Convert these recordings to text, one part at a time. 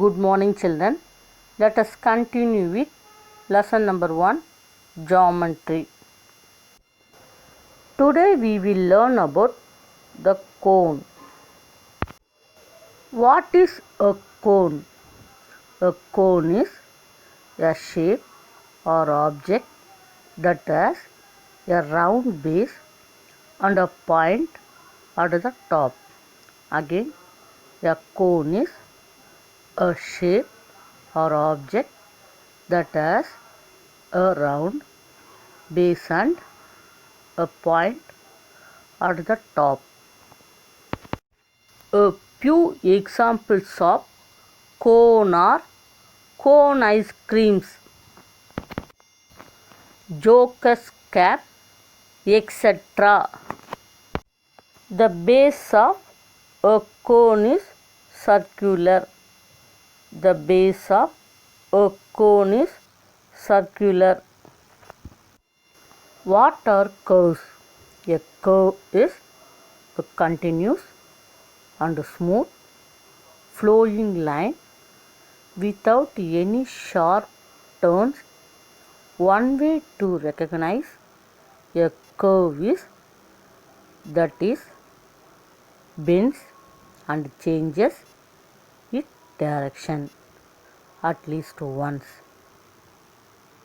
Good morning, children. Let us continue with lesson number 1, Geometry. Today we will learn about the cone. What is a cone? A cone is a shape or object that has a round base and a point at the top. Again, a cone is a shape or object that has a round base and a point at the top. A few examples of cone are cone ice creams, joker's cap, etc. The base of a cone is circular. The base of a cone is circular. What are curves? A curve is a continuous and smooth flowing line without any sharp turns. One way to recognize a curve is that it bends and changes its direction at least once.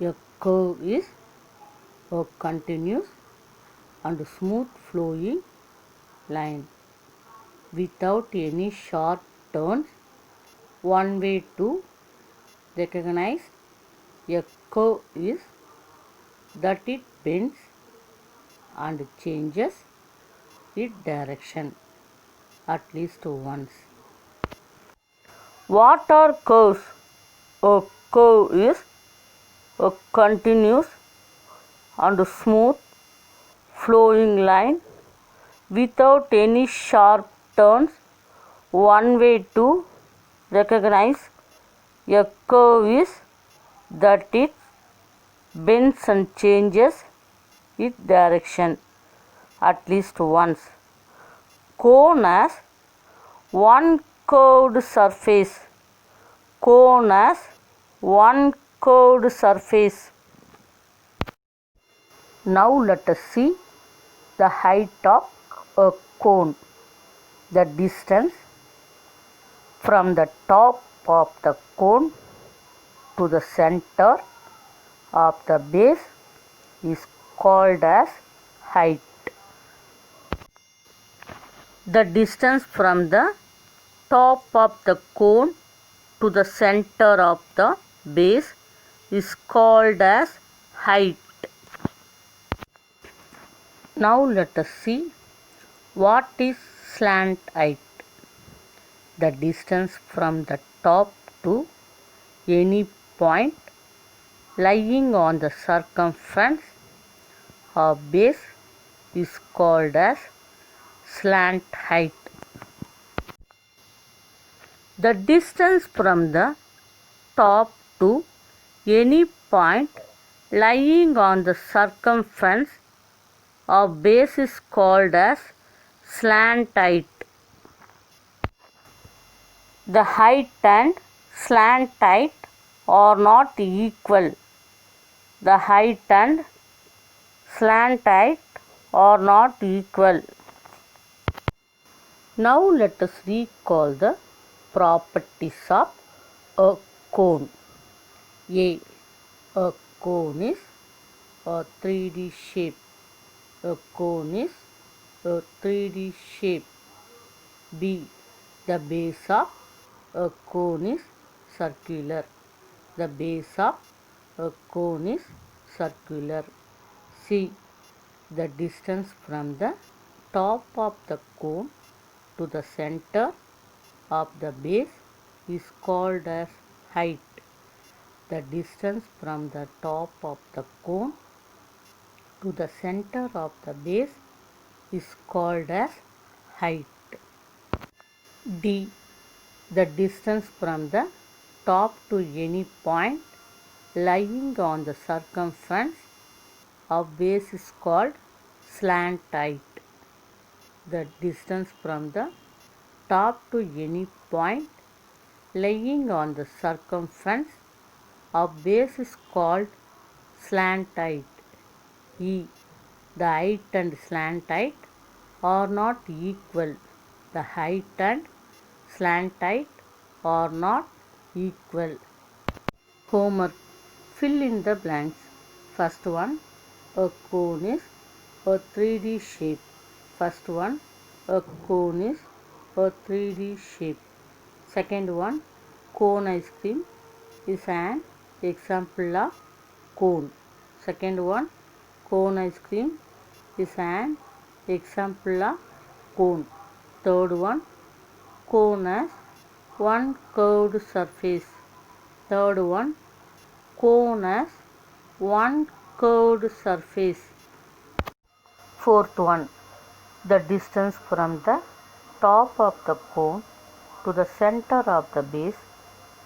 A curve is a continuous and smooth flowing line without any sharp turns. One way to recognize a curve is that it bends and changes its direction at least once. What are curves? A curve is a continuous and smooth flowing line without any sharp turns. One way to recognize a curve is that it bends and changes its direction at least once. Cone has one curved surface. Cone has one curved surface. Now let us see the height of a cone. The distance from the top of the cone to the center of the base is called as height. The distance from the top of the cone to the center of the base is called as height. Now let us see what is slant height. The distance from the top to any point lying on the circumference of base is called as slant height. The distance from the top to any point lying on the circumference of base is called as slant height. The height and slant height are not equal. The height and slant height are not equal. Now let us recall the properties of a cone. A cone is a 3D shape. A cone is a 3D shape. B. The base of a cone is circular. The base of a cone is circular. C. The distance from the top of the cone to the center of the base is called as height. The distance from the top of the cone to the center of the base is called as height. D. The distance from the top to any point lying on the circumference of base is called slant height. The distance from the top to any point laying on the circumference of base is called slant height. E. The height and slant height are not equal. The height and slant height are not equal. Homework. Fill in the blanks. First one, a cone is a 3D shape. First one, a cone is a 3D shape. Second one, cone ice cream is an example of cone. Second one, cone ice cream is an example of cone. Third one, cone has one curved surface. Third one, cone has one curved surface. Fourth one, the distance from the top of the cone to the center of the base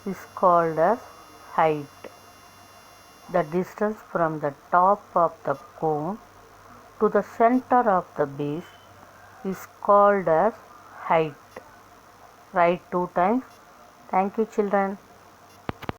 is called as height. The distance from the top of the cone to the center of the base is called as height. Write 2 times. Thank you, children.